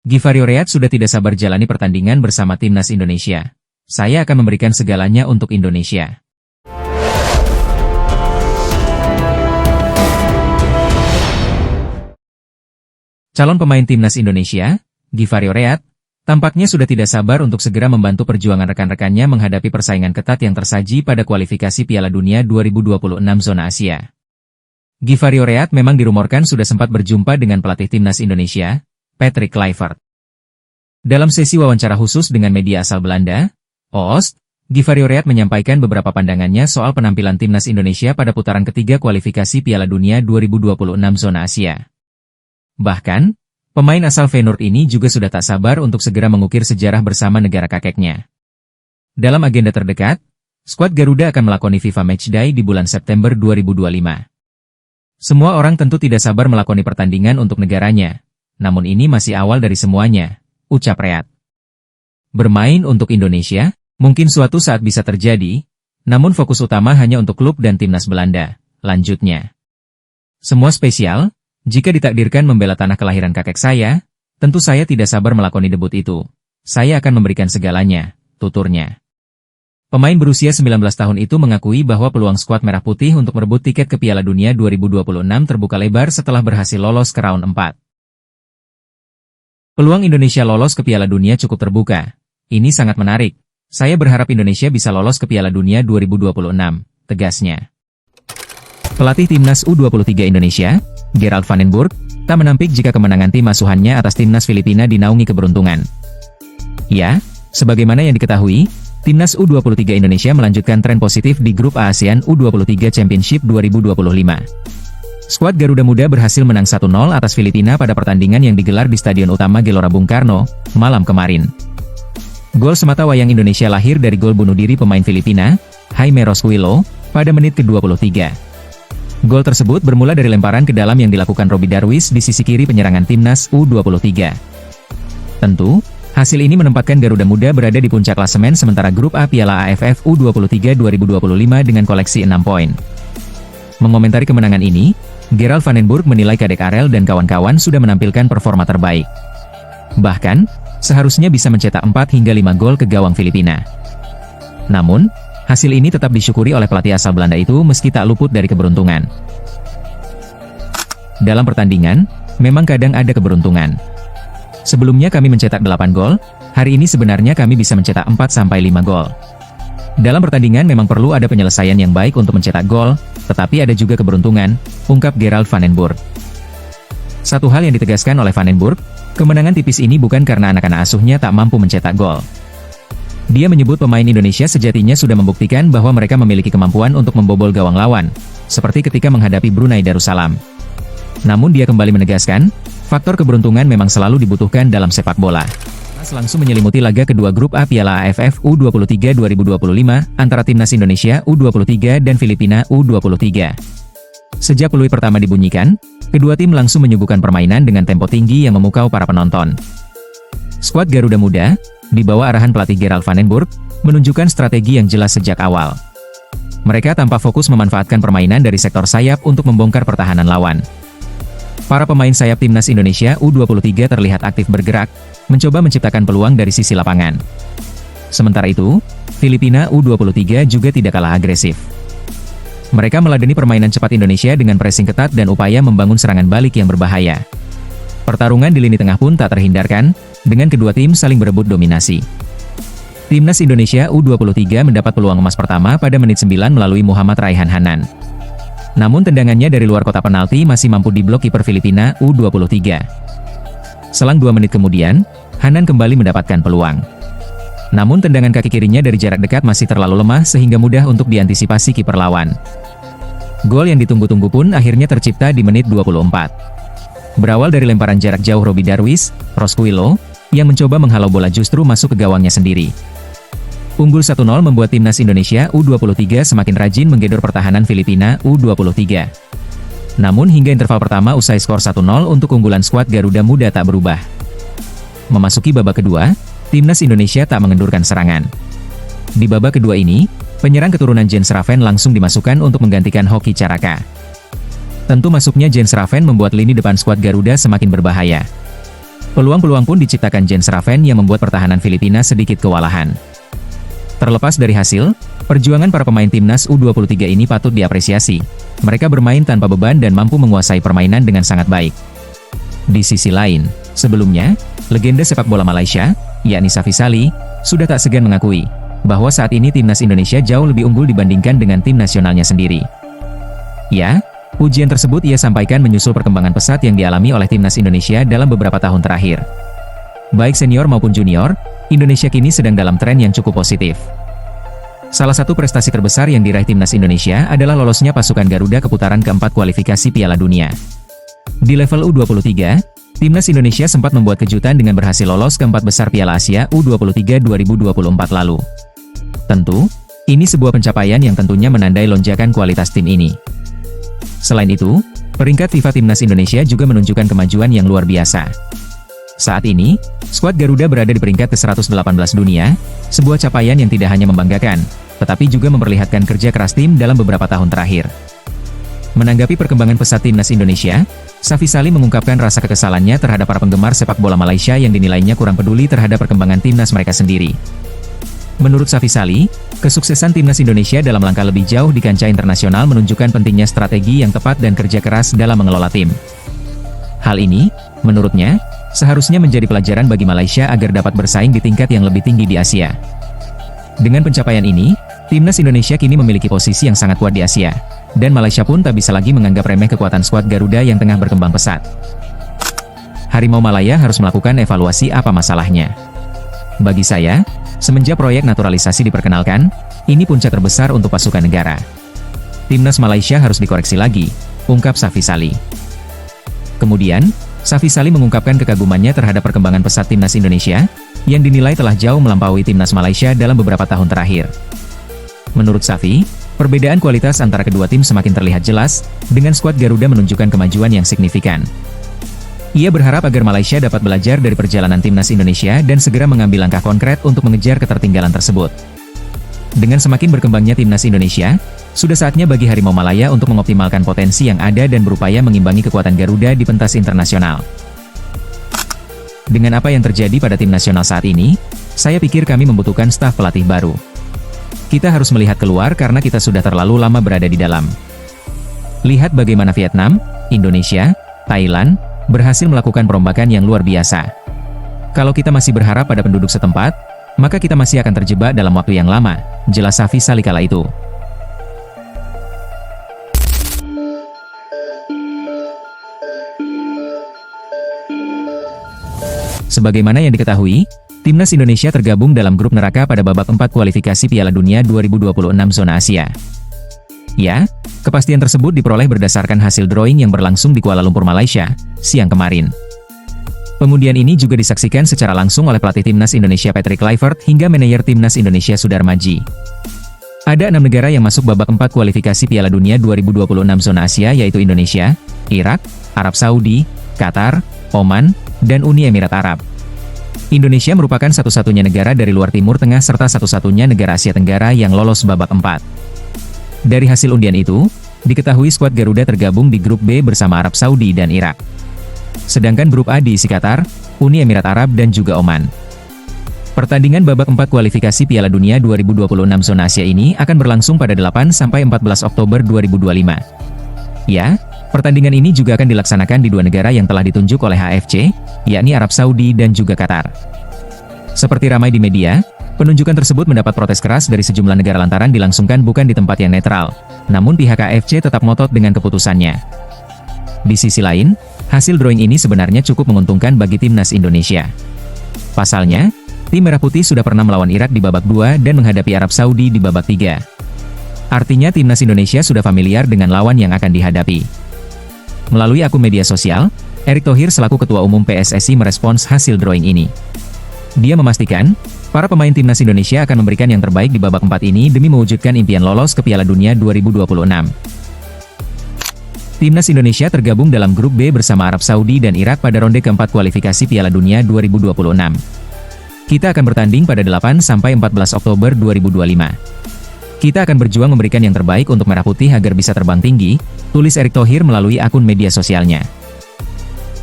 Givario Read sudah tidak sabar jalani pertandingan bersama timnas Indonesia. Saya akan memberikan segalanya untuk Indonesia. Calon pemain timnas Indonesia, Givario Read, tampaknya sudah tidak sabar untuk segera membantu perjuangan rekan-rekannya menghadapi persaingan ketat yang tersaji pada kualifikasi Piala Dunia 2026 zona Asia. Givario Read memang dirumorkan sudah sempat berjumpa dengan pelatih timnas Indonesia, Patrick Kluivert. Dalam sesi wawancara khusus dengan media asal Belanda, Oost, Givario Read menyampaikan beberapa pandangannya soal penampilan timnas Indonesia pada putaran ketiga kualifikasi Piala Dunia 2026 zona Asia. Bahkan, pemain asal Feyenoord ini juga sudah tak sabar untuk segera mengukir sejarah bersama negara kakeknya. Dalam agenda terdekat, skuad Garuda akan melakoni FIFA Matchday di bulan September 2025. Semua orang tentu tidak sabar melakoni pertandingan untuk negaranya, namun ini masih awal dari semuanya, ucap Read. Bermain untuk Indonesia, mungkin suatu saat bisa terjadi, namun fokus utama hanya untuk klub dan timnas Belanda, lanjutnya. Semua spesial, jika ditakdirkan membela tanah kelahiran kakek saya, tentu saya tidak sabar melakoni debut itu. Saya akan memberikan segalanya, tuturnya. Pemain berusia 19 tahun itu mengakui bahwa peluang skuad Merah Putih untuk merebut tiket ke Piala Dunia 2026 terbuka lebar setelah berhasil lolos ke round 4. Peluang Indonesia lolos ke Piala Dunia cukup terbuka. Ini sangat menarik. Saya berharap Indonesia bisa lolos ke Piala Dunia 2026, tegasnya. Pelatih timnas U23 Indonesia, Gerald van den Burg, tak menampik jika kemenangan tim asuhannya atas timnas Filipina dinaungi keberuntungan. Ya, sebagaimana yang diketahui, timnas U23 Indonesia melanjutkan tren positif di grup A ASEAN U23 Championship 2025. Skuad Garuda Muda berhasil menang 1-0 atas Filipina pada pertandingan yang digelar di Stadion Utama Gelora Bung Karno, malam kemarin. Gol semata wayang Indonesia lahir dari gol bunuh diri pemain Filipina, Jaime Rosquillo, pada menit ke-23. Gol tersebut bermula dari lemparan ke dalam yang dilakukan Robby Darwish di sisi kiri penyerangan timnas U23. Tentu, hasil ini menempatkan Garuda Muda berada di puncak klasemen sementara grup A Piala AFF U23 2025 dengan koleksi 6 poin. Mengomentari kemenangan ini, Gerald van den Burg menilai Kadek Arel dan kawan-kawan sudah menampilkan performa terbaik. Bahkan, seharusnya bisa mencetak 4 hingga 5 gol ke gawang Filipina. Namun, hasil ini tetap disyukuri oleh pelatih asal Belanda itu meski tak luput dari keberuntungan. Dalam pertandingan, memang kadang ada keberuntungan. Sebelumnya kami mencetak 8 gol, hari ini sebenarnya kami bisa mencetak 4-5 gol. Dalam pertandingan memang perlu ada penyelesaian yang baik untuk mencetak gol, tetapi ada juga keberuntungan, ungkap Gerald van den Burg. Satu hal yang ditegaskan oleh van den Burg, kemenangan tipis ini bukan karena anak-anak asuhnya tak mampu mencetak gol. Dia menyebut pemain Indonesia sejatinya sudah membuktikan bahwa mereka memiliki kemampuan untuk membobol gawang lawan, seperti ketika menghadapi Brunei Darussalam. Namun dia kembali menegaskan, faktor keberuntungan memang selalu dibutuhkan dalam sepak bola. Langsung menyelimuti laga kedua grup A Piala AFF U23 2025 antara timnas Indonesia U23 dan Filipina U23. Sejak peluit pertama dibunyikan, kedua tim langsung menyuguhkan permainan dengan tempo tinggi yang memukau para penonton. Skuad Garuda Muda, di bawah arahan pelatih Gerald van den Burg, menunjukkan strategi yang jelas sejak awal. Mereka tampak fokus memanfaatkan permainan dari sektor sayap untuk membongkar pertahanan lawan. Para pemain sayap timnas Indonesia U23 terlihat aktif bergerak, mencoba menciptakan peluang dari sisi lapangan. Sementara itu, Filipina U23 juga tidak kalah agresif. Mereka meladeni permainan cepat Indonesia dengan pressing ketat dan upaya membangun serangan balik yang berbahaya. Pertarungan di lini tengah pun tak terhindarkan, dengan kedua tim saling berebut dominasi. Timnas Indonesia U23 mendapat peluang emas pertama pada menit 9 melalui Muhammad Raihan Hanan. Namun tendangannya dari luar kotak penalti masih mampu diblok kiper Filipina U23. Selang 2 menit kemudian, Hanan kembali mendapatkan peluang. Namun tendangan kaki kirinya dari jarak dekat masih terlalu lemah sehingga mudah untuk diantisipasi kiper lawan. Gol yang ditunggu-tunggu pun akhirnya tercipta di menit 24. Berawal dari lemparan jarak jauh Robby Darwish, Rosquillo, yang mencoba menghalau bola justru masuk ke gawangnya sendiri. Unggul 1-0 membuat timnas Indonesia U23 semakin rajin menggedor pertahanan Filipina U23. Namun hingga interval pertama usai skor 1-0 untuk unggulan skuad Garuda Muda tak berubah. Memasuki babak kedua, timnas Indonesia tak mengendurkan serangan. Di babak kedua ini, penyerang keturunan Jens Raven langsung dimasukkan untuk menggantikan Hoki Caraka. Tentu masuknya Jens Raven membuat lini depan skuad Garuda semakin berbahaya. Peluang-peluang pun diciptakan Jens Raven yang membuat pertahanan Filipina sedikit kewalahan. Terlepas dari hasil, perjuangan para pemain timnas U23 ini patut diapresiasi. Mereka bermain tanpa beban dan mampu menguasai permainan dengan sangat baik. Di sisi lain, sebelumnya, legenda sepak bola Malaysia, yakni Safee sudah tak segan mengakui bahwa saat ini timnas Indonesia jauh lebih unggul dibandingkan dengan tim nasionalnya sendiri. Ya, pujian tersebut ia sampaikan menyusul perkembangan pesat yang dialami oleh timnas Indonesia dalam beberapa tahun terakhir. Baik senior maupun junior, Indonesia kini sedang dalam tren yang cukup positif. Salah satu prestasi terbesar yang diraih timnas Indonesia adalah lolosnya pasukan Garuda ke putaran keempat kualifikasi Piala Dunia. Di level U23, timnas Indonesia sempat membuat kejutan dengan berhasil lolos ke empat besar Piala Asia U23 2024 lalu. Tentu, ini sebuah pencapaian yang tentunya menandai lonjakan kualitas tim ini. Selain itu, peringkat FIFA Timnas Indonesia juga menunjukkan kemajuan yang luar biasa. Saat ini, skuad Garuda berada di peringkat ke-118 dunia, sebuah capaian yang tidak hanya membanggakan, tetapi juga memperlihatkan kerja keras tim dalam beberapa tahun terakhir. Menanggapi perkembangan pesat timnas Indonesia, Safee mengungkapkan rasa kekesalannya terhadap para penggemar sepak bola Malaysia yang dinilainya kurang peduli terhadap perkembangan timnas mereka sendiri. Menurut Safee, kesuksesan timnas Indonesia dalam langkah lebih jauh di kancah internasional menunjukkan pentingnya strategi yang tepat dan kerja keras dalam mengelola tim. Hal ini, menurutnya, seharusnya menjadi pelajaran bagi Malaysia agar dapat bersaing di tingkat yang lebih tinggi di Asia. Dengan pencapaian ini, timnas Indonesia kini memiliki posisi yang sangat kuat di Asia, dan Malaysia pun tak bisa lagi menganggap remeh kekuatan skuad Garuda yang tengah berkembang pesat. Harimau Malaya harus melakukan evaluasi apa masalahnya. Bagi saya, semenjak proyek naturalisasi diperkenalkan, ini puncak terbesar untuk pasukan negara. Timnas Malaysia harus dikoreksi lagi, ungkap Safee. Kemudian, Safee mengungkapkan kekagumannya terhadap perkembangan pesat timnas Indonesia, yang dinilai telah jauh melampaui timnas Malaysia dalam beberapa tahun terakhir. Menurut Safee, perbedaan kualitas antara kedua tim semakin terlihat jelas, dengan skuad Garuda menunjukkan kemajuan yang signifikan. Ia berharap agar Malaysia dapat belajar dari perjalanan timnas Indonesia dan segera mengambil langkah konkret untuk mengejar ketertinggalan tersebut. Dengan semakin berkembangnya timnas Indonesia, sudah saatnya bagi Harimau Malaya untuk mengoptimalkan potensi yang ada dan berupaya mengimbangi kekuatan Garuda di pentas internasional. Dengan apa yang terjadi pada tim nasional saat ini, saya pikir kami membutuhkan staf pelatih baru. Kita harus melihat keluar karena kita sudah terlalu lama berada di dalam. Lihat bagaimana Vietnam, Indonesia, Thailand, berhasil melakukan perombakan yang luar biasa. Kalau kita masih berharap pada penduduk setempat, maka kita masih akan terjebak dalam waktu yang lama, jelas Safee kala itu. Sebagaimana yang diketahui, timnas Indonesia tergabung dalam grup neraka pada babak 4 kualifikasi Piala Dunia 2026 zona Asia. Ya, kepastian tersebut diperoleh berdasarkan hasil drawing yang berlangsung di Kuala Lumpur, Malaysia, siang kemarin. Pengundian ini juga disaksikan secara langsung oleh pelatih timnas Indonesia Patrick Kluivert hingga manajer timnas Indonesia Sudar Maji. Ada 6 negara yang masuk babak 4 kualifikasi Piala Dunia 2026 zona Asia yaitu Indonesia, Irak, Arab Saudi, Qatar, Oman, dan Uni Emirat Arab. Indonesia merupakan satu-satunya negara dari luar Timur Tengah serta satu-satunya negara Asia Tenggara yang lolos babak 4. Dari hasil undian itu, diketahui skuad Garuda tergabung di grup B bersama Arab Saudi dan Irak. Sedangkan grup A diisi Qatar, Uni Emirat Arab dan juga Oman. Pertandingan babak 4 kualifikasi Piala Dunia 2026 zona Asia ini akan berlangsung pada 8-14 Oktober 2025. Ya, pertandingan ini juga akan dilaksanakan di dua negara yang telah ditunjuk oleh AFC, yakni Arab Saudi dan juga Qatar. Seperti ramai di media, penunjukan tersebut mendapat protes keras dari sejumlah negara lantaran dilangsungkan bukan di tempat yang netral, namun pihak AFC tetap ngotot dengan keputusannya. Di sisi lain, hasil drawing ini sebenarnya cukup menguntungkan bagi timnas Indonesia. Pasalnya, tim Merah Putih sudah pernah melawan Irak di babak 2 dan menghadapi Arab Saudi di babak 3. Artinya timnas Indonesia sudah familiar dengan lawan yang akan dihadapi. Melalui akun media sosial, Erick Thohir selaku Ketua Umum PSSI merespons hasil drawing ini. Dia memastikan, para pemain timnas Indonesia akan memberikan yang terbaik di babak 4 ini demi mewujudkan impian lolos ke Piala Dunia 2026. Timnas Indonesia tergabung dalam grup B bersama Arab Saudi dan Irak pada ronde keempat kualifikasi Piala Dunia 2026. Kita akan bertanding pada 8-14 Oktober 2025. Kita akan berjuang memberikan yang terbaik untuk Merah Putih agar bisa terbang tinggi, tulis Erick Thohir melalui akun media sosialnya.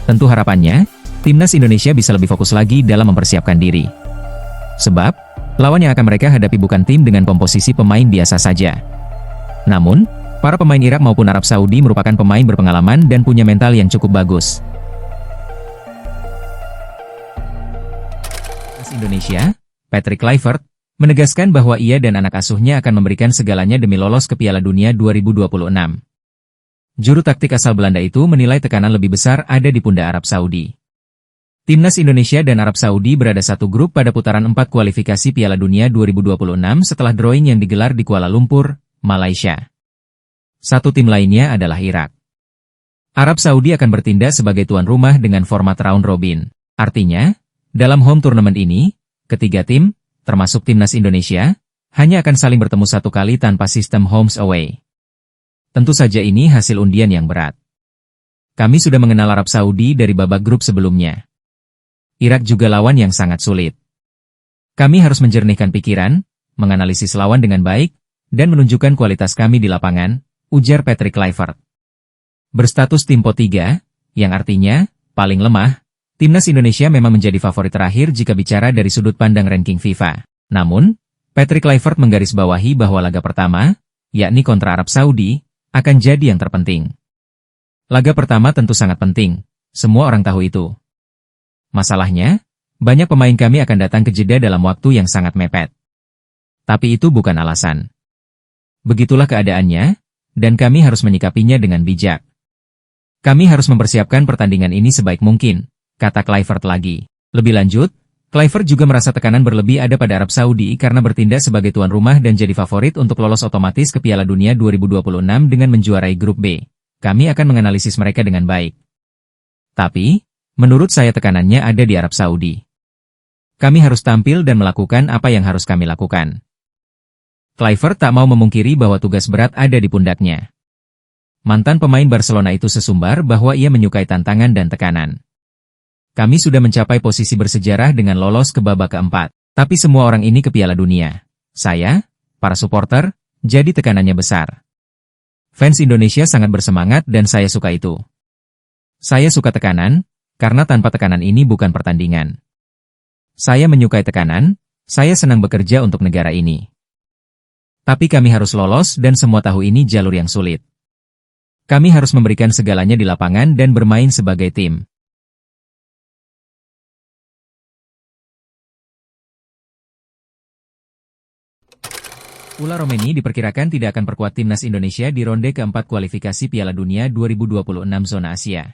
Tentu harapannya, timnas Indonesia bisa lebih fokus lagi dalam mempersiapkan diri. Sebab, lawan yang akan mereka hadapi bukan tim dengan komposisi pemain biasa saja. Namun, para pemain Irak maupun Arab Saudi merupakan pemain berpengalaman dan punya mental yang cukup bagus. Timnas Indonesia, Patrick Kluivert, menegaskan bahwa ia dan anak asuhnya akan memberikan segalanya demi lolos ke Piala Dunia 2026. Juru taktik asal Belanda itu menilai tekanan lebih besar ada di pundak Arab Saudi. Timnas Indonesia dan Arab Saudi berada satu grup pada putaran 4 kualifikasi Piala Dunia 2026 setelah drawing yang digelar di Kuala Lumpur, Malaysia. Satu tim lainnya adalah Irak. Arab Saudi akan bertindak sebagai tuan rumah dengan format round robin. Artinya, dalam home tournament ini, ketiga tim, termasuk timnas Indonesia, hanya akan saling bertemu satu kali tanpa sistem homes away. Tentu saja ini hasil undian yang berat. Kami sudah mengenal Arab Saudi dari babak grup sebelumnya. Irak juga lawan yang sangat sulit. Kami harus menjernihkan pikiran, menganalisis lawan dengan baik, dan menunjukkan kualitas kami di lapangan, ujar Patrick Kluivert. Berstatus tim pot 3, yang artinya, paling lemah, timnas Indonesia memang menjadi favorit terakhir jika bicara dari sudut pandang ranking FIFA. Namun, Patrick Kluivert menggarisbawahi bahwa laga pertama, yakni kontra Arab Saudi, akan jadi yang terpenting. Laga pertama tentu sangat penting, semua orang tahu itu. Masalahnya, banyak pemain kami akan datang ke Jeddah dalam waktu yang sangat mepet. Tapi itu bukan alasan. Begitulah keadaannya, dan kami harus menyikapinya dengan bijak. Kami harus mempersiapkan pertandingan ini sebaik mungkin, kata Kluivert lagi. Lebih lanjut, Kluivert juga merasa tekanan berlebih ada pada Arab Saudi karena bertindak sebagai tuan rumah dan jadi favorit untuk lolos otomatis ke Piala Dunia 2026 dengan menjuarai grup B. Kami akan menganalisis mereka dengan baik. Tapi, menurut saya tekanannya ada di Arab Saudi. Kami harus tampil dan melakukan apa yang harus kami lakukan. Kluivert tak mau memungkiri bahwa tugas berat ada di pundaknya. Mantan pemain Barcelona itu sesumbar bahwa ia menyukai tantangan dan tekanan. Kami sudah mencapai posisi bersejarah dengan lolos ke babak keempat. Tapi semua orang ini ke Piala Dunia. Saya, para supporter, jadi tekanannya besar. Fans Indonesia sangat bersemangat dan saya suka itu. Saya suka tekanan, karena tanpa tekanan ini bukan pertandingan. Saya menyukai tekanan, saya senang bekerja untuk negara ini. Tapi kami harus lolos dan semua tahu ini jalur yang sulit. Kami harus memberikan segalanya di lapangan dan bermain sebagai tim. Ula Romeni diperkirakan tidak akan perkuat timnas Indonesia di ronde keempat kualifikasi Piala Dunia 2026 zona Asia.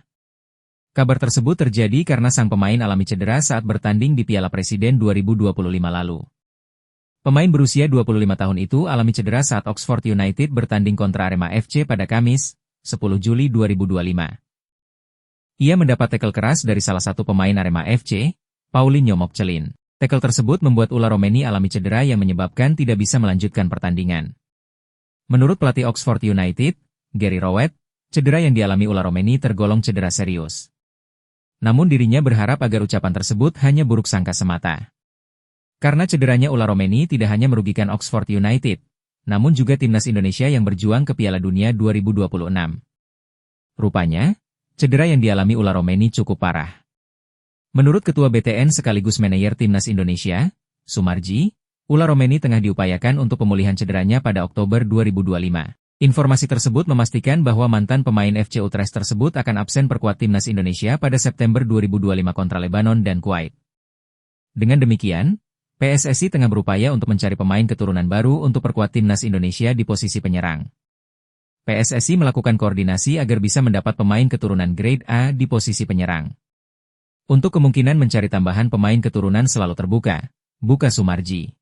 Kabar tersebut terjadi karena sang pemain alami cedera saat bertanding di Piala Presiden 2025 lalu. Pemain berusia 25 tahun itu alami cedera saat Oxford United bertanding kontra Arema FC pada Kamis, 10 Juli 2025. Ia mendapat tackle keras dari salah satu pemain Arema FC, Paulinho Mokcelin. Tackle tersebut membuat Ula Romeni alami cedera yang menyebabkan tidak bisa melanjutkan pertandingan. Menurut pelatih Oxford United, Gary Rowett, cedera yang dialami Ula Romeni tergolong cedera serius. Namun dirinya berharap agar ucapan tersebut hanya buruk sangka semata. Karena cederanya Ula Romeni tidak hanya merugikan Oxford United, namun juga timnas Indonesia yang berjuang ke Piala Dunia 2026. Rupanya, cedera yang dialami Ula Romeni cukup parah. Menurut Ketua BTN sekaligus manajer timnas Indonesia, Sumarji, Ula Romeni tengah diupayakan untuk pemulihan cederanya pada Oktober 2025. Informasi tersebut memastikan bahwa mantan pemain FC Utrecht tersebut akan absen perkuat timnas Indonesia pada September 2025 kontra Lebanon dan Kuwait. Dengan demikian, PSSI tengah berupaya untuk mencari pemain keturunan baru untuk perkuat timnas Indonesia di posisi penyerang. PSSI melakukan koordinasi agar bisa mendapat pemain keturunan grade A di posisi penyerang. Untuk kemungkinan mencari tambahan pemain keturunan selalu terbuka, buka Sumarji.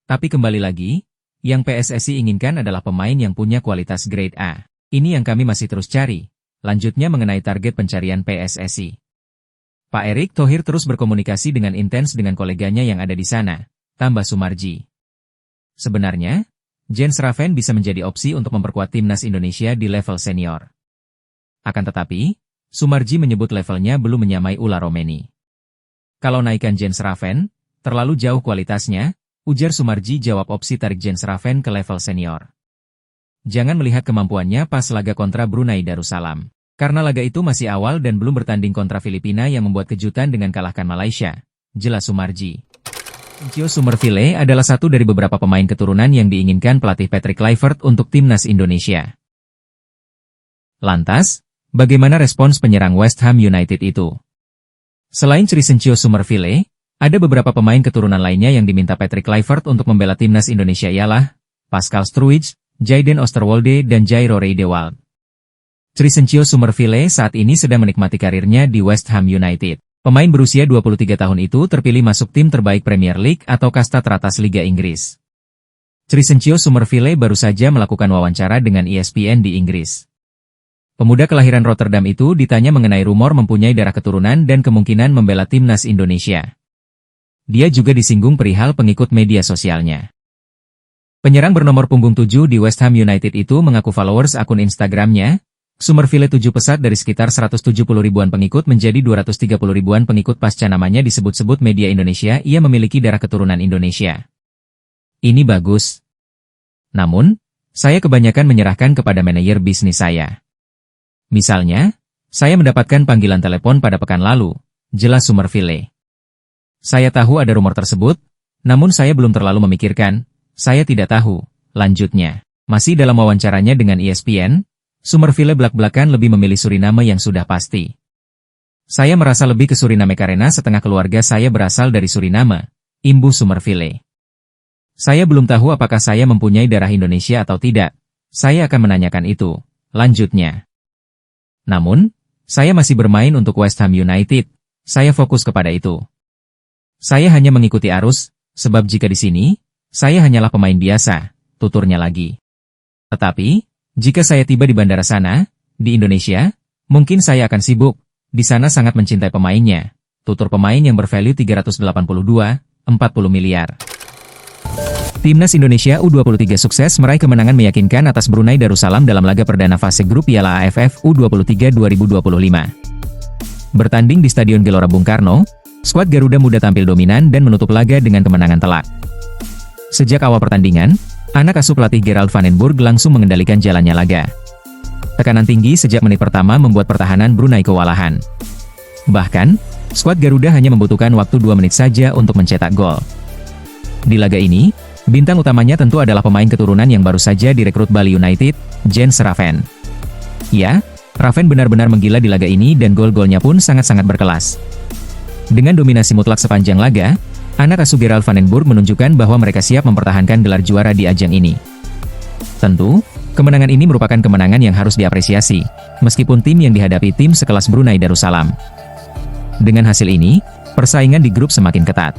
Tapi kembali lagi, yang PSSI inginkan adalah pemain yang punya kualitas grade A. Ini yang kami masih terus cari. Lanjutnya mengenai target pencarian PSSI. Pak Erick Thohir terus berkomunikasi dengan intens dengan koleganya yang ada di sana, tambah Sumarji. Sebenarnya, Jens Raven bisa menjadi opsi untuk memperkuat timnas Indonesia di level senior. Akan tetapi, Sumarji menyebut levelnya belum menyamai Ula Romeni. Kalau naikkan Jens Raven, terlalu jauh kualitasnya, ujar Sumarji jawab opsi tarik Jens Raven ke level senior. Jangan melihat kemampuannya pas laga kontra Brunei Darussalam. Karena laga itu masih awal dan belum bertanding kontra Filipina yang membuat kejutan dengan kalahkan Malaysia, jelas Sumarji. Chio Summerville adalah satu dari beberapa pemain keturunan yang diinginkan pelatih Patrick Kluivert untuk timnas Indonesia. Lantas, bagaimana respons penyerang West Ham United itu? Selain Chio Summerville, ada beberapa pemain keturunan lainnya yang diminta Patrick Kluivert untuk membela timnas Indonesia ialah Pascal Struijk, Jayden Oosterwolde, dan Jairo Riedewald. Chio Summerville saat ini sedang menikmati karirnya di West Ham United. Pemain berusia 23 tahun itu terpilih masuk tim terbaik Premier League atau kasta teratas Liga Inggris. Chio Summerville baru saja melakukan wawancara dengan ESPN di Inggris. Pemuda kelahiran Rotterdam itu ditanya mengenai rumor mempunyai darah keturunan dan kemungkinan membela timnas Indonesia. Dia juga disinggung perihal pengikut media sosialnya. Penyerang bernomor punggung 7 di West Ham United itu mengaku followers akun Instagramnya, Summerville 7 pesat dari sekitar 170 ribuan pengikut menjadi 230 ribuan pengikut pasca namanya disebut-sebut media Indonesia ia memiliki darah keturunan Indonesia. Ini bagus. Namun, saya kebanyakan menyerahkan kepada manajer bisnis saya. Misalnya, saya mendapatkan panggilan telepon pada pekan lalu, jelas Summerville. Saya tahu ada rumor tersebut, namun saya belum terlalu memikirkan, saya tidak tahu, lanjutnya. Masih dalam wawancaranya dengan ESPN, Summerville belak-belakan lebih memilih Suriname yang sudah pasti. Saya merasa lebih ke Suriname karena setengah keluarga saya berasal dari Suriname, imbuh Summerville. Saya belum tahu apakah saya mempunyai darah Indonesia atau tidak. Saya akan menanyakan itu, lanjutnya. Namun, saya masih bermain untuk West Ham United. Saya fokus kepada itu. Saya hanya mengikuti arus, sebab jika di sini, saya hanyalah pemain biasa, tuturnya lagi. Tetapi, jika saya tiba di bandara sana, di Indonesia, mungkin saya akan sibuk. Di sana sangat mencintai pemainnya. Tutur pemain yang bervalue 382,40 miliar. Timnas Indonesia U23 sukses meraih kemenangan meyakinkan atas Brunei Darussalam dalam laga perdana fase grup Piala AFF U23 2025. Bertanding di Stadion Gelora Bung Karno, skuad Garuda Muda tampil dominan dan menutup laga dengan kemenangan telak. Sejak awal pertandingan, anak asuh pelatih Gerald van den Burg langsung mengendalikan jalannya laga. Tekanan tinggi sejak menit pertama membuat pertahanan Brunei kewalahan. Bahkan, skuad Garuda hanya membutuhkan waktu 2 menit saja untuk mencetak gol. Di laga ini, bintang utamanya tentu adalah pemain keturunan yang baru saja direkrut Bali United, Jens Raven. Ya, Raven benar-benar menggila di laga ini dan gol-golnya pun sangat-sangat berkelas. Dengan dominasi mutlak sepanjang laga, anak asuh Gerald van den Burg menunjukkan bahwa mereka siap mempertahankan gelar juara di ajang ini. Tentu, kemenangan ini merupakan kemenangan yang harus diapresiasi, meskipun tim yang dihadapi tim sekelas Brunei Darussalam. Dengan hasil ini, persaingan di grup semakin ketat.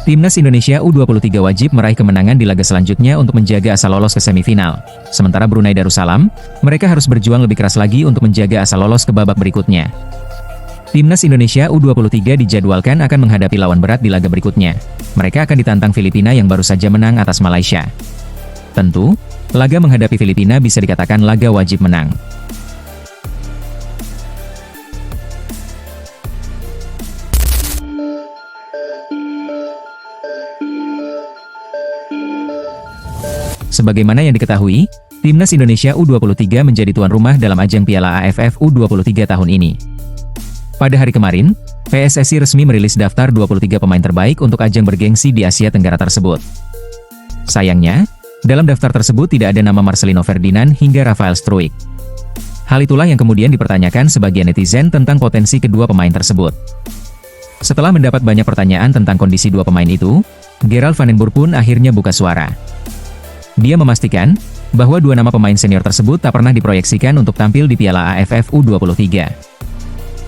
Timnas Indonesia U23 wajib meraih kemenangan di laga selanjutnya untuk menjaga asa lolos ke semifinal. Sementara Brunei Darussalam, mereka harus berjuang lebih keras lagi untuk menjaga asa lolos ke babak berikutnya. Timnas Indonesia U23 dijadwalkan akan menghadapi lawan berat di laga berikutnya. Mereka akan ditantang Filipina yang baru saja menang atas Malaysia. Tentu, laga menghadapi Filipina bisa dikatakan laga wajib menang. Sebagaimana yang diketahui, Timnas Indonesia U23 menjadi tuan rumah dalam ajang Piala AFF U23 tahun ini. Pada hari kemarin, PSSI resmi merilis daftar 23 pemain terbaik untuk ajang bergengsi di Asia Tenggara tersebut. Sayangnya, dalam daftar tersebut tidak ada nama Marcelino Ferdinand hingga Rafael Struijk. Hal itulah yang kemudian dipertanyakan sebagian netizen tentang potensi kedua pemain tersebut. Setelah mendapat banyak pertanyaan tentang kondisi dua pemain itu, Gerald van den Burg pun akhirnya buka suara. Dia memastikan bahwa dua nama pemain senior tersebut tak pernah diproyeksikan untuk tampil di Piala AFF U23.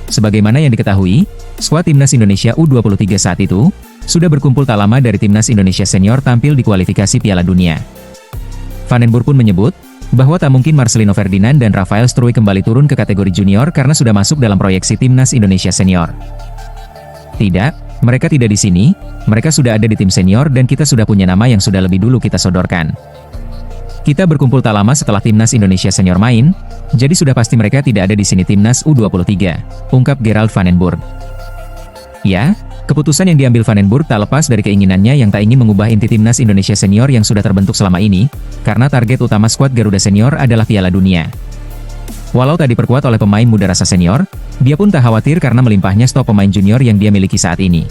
Sebagaimana yang diketahui, skuad Timnas Indonesia U23 saat itu sudah berkumpul tak lama dari Timnas Indonesia Senior tampil di kualifikasi Piala Dunia. Van den Burg pun menyebut bahwa tak mungkin Marcelino Ferdinand dan Rafael Struijk kembali turun ke kategori junior karena sudah masuk dalam proyeksi Timnas Indonesia Senior. Tidak, mereka tidak di sini, mereka sudah ada di tim senior dan kita sudah punya nama yang sudah lebih dulu kita sodorkan. Kita berkumpul tak lama setelah Timnas Indonesia Senior main, jadi sudah pasti mereka tidak ada di sini Timnas U23, ungkap Gerald van den Burg. Ya, keputusan yang diambil van den Burg tak lepas dari keinginannya yang tak ingin mengubah inti Timnas Indonesia Senior yang sudah terbentuk selama ini, karena target utama skuad Garuda Senior adalah Piala Dunia. Walau tak diperkuat oleh pemain muda rasa senior, dia pun tak khawatir karena melimpahnya stok pemain junior yang dia miliki saat ini.